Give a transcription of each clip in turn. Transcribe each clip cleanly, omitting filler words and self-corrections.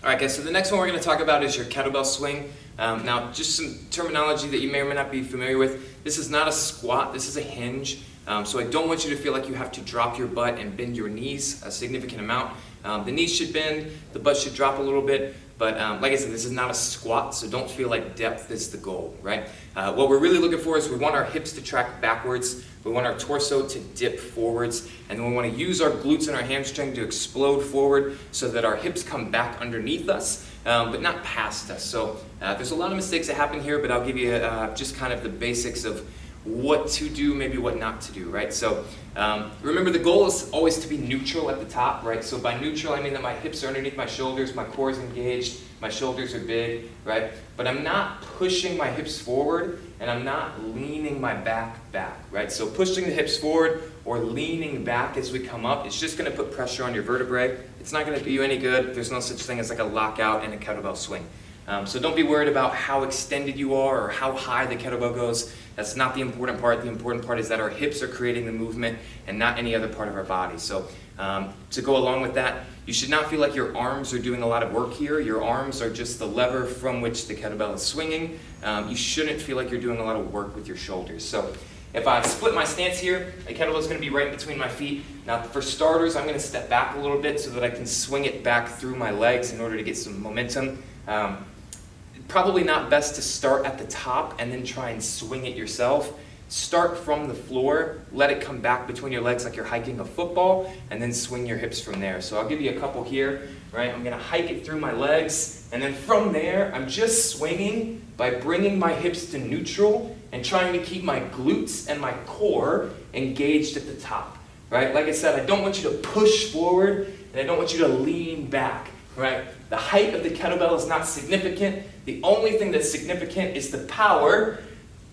All right, guys, so the next one we're going to talk about is your kettlebell swing. Now, just some terminology that you may or may not be familiar with. This is not a squat, this is a hinge. So I don't want you to feel like you have to drop your butt and bend your knees a significant amount. The knees should bend, the butt should drop a little bit, but like I said, this is not a squat, so don't feel like depth is the goal, right? What we're really looking for is we want our hips to track backwards, we want our torso to dip forwards, and then we want to use our glutes and our hamstring to explode forward so that our hips come back underneath us, but not past us. So there's a lot of mistakes that happen here, but I'll give you just kind of the basics of what to do, maybe what not to do, right? So remember, the goal is always to be neutral at the top, right? So by neutral, I mean that my hips are underneath my shoulders, my core is engaged, my shoulders are big, right? But I'm not pushing my hips forward, and I'm not leaning my back, right? So pushing the hips forward or leaning back as we come up, it's just gonna put pressure on your vertebrae. It's not gonna do you any good. There's no such thing as like a lockout in a kettlebell swing. So don't be worried about how extended you are or how high the kettlebell goes. That's not the important part. The important part is that our hips are creating the movement and not any other part of our body. So to go along with that, you should not feel like your arms are doing a lot of work here. Your arms are just the lever from which the kettlebell is swinging. You shouldn't feel like you're doing a lot of work with your shoulders. So if I split my stance here, the kettlebell is going to be right in between my feet. Now for starters, I'm going to step back a little bit so that I can swing it back through my legs in order to get some momentum. Probably not best to start at the top and then try and swing it yourself. Start from the floor, let it come back between your legs like you're hiking a football, and then swing your hips from there. So I'll give you a couple here, right? I'm gonna hike it through my legs, and then from there, I'm just swinging by bringing my hips to neutral and trying to keep my glutes and my core engaged at the top, right? Like I said, I don't want you to push forward, and I don't want you to lean back, right? The height of the kettlebell is not significant. The only thing that's significant is the power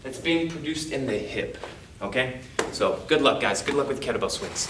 that's being produced in the hip, okay? So good luck, guys. Good luck with kettlebell swings.